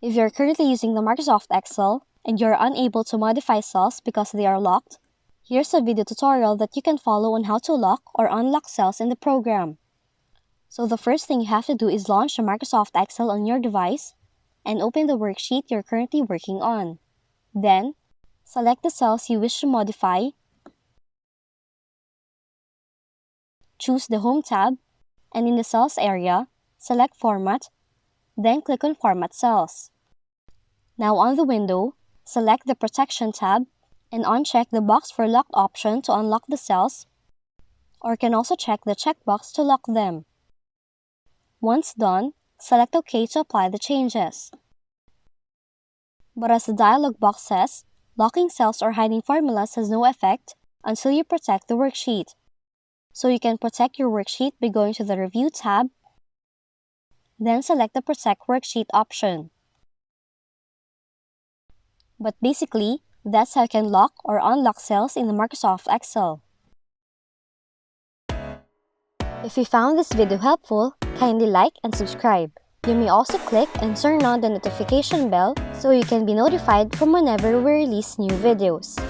If you're currently using the Microsoft Excel and you're unable to modify cells because they are locked, here's a video tutorial that you can follow on how to lock or unlock cells in the program. So the first thing you have to do is launch the Microsoft Excel on your device and open the worksheet you're currently working on. Then, select the cells you wish to modify, choose the Home tab, and in the Cells area, select Format, then click on Format Cells. Now on the window, select the Protection tab and uncheck the box for Lock option to unlock the cells, or can also check the checkbox to lock them. Once done, select OK to apply the changes. But as the dialog box says, locking cells or hiding formulas has no effect until you protect the worksheet. So you can protect your worksheet by going to the Review tab, then select the Protect Worksheet option. But basically, that's how you can lock or unlock cells in the Microsoft Excel. If you found this video helpful, kindly like and subscribe. You may also click and turn on the notification bell so you can be notified from whenever we release new videos.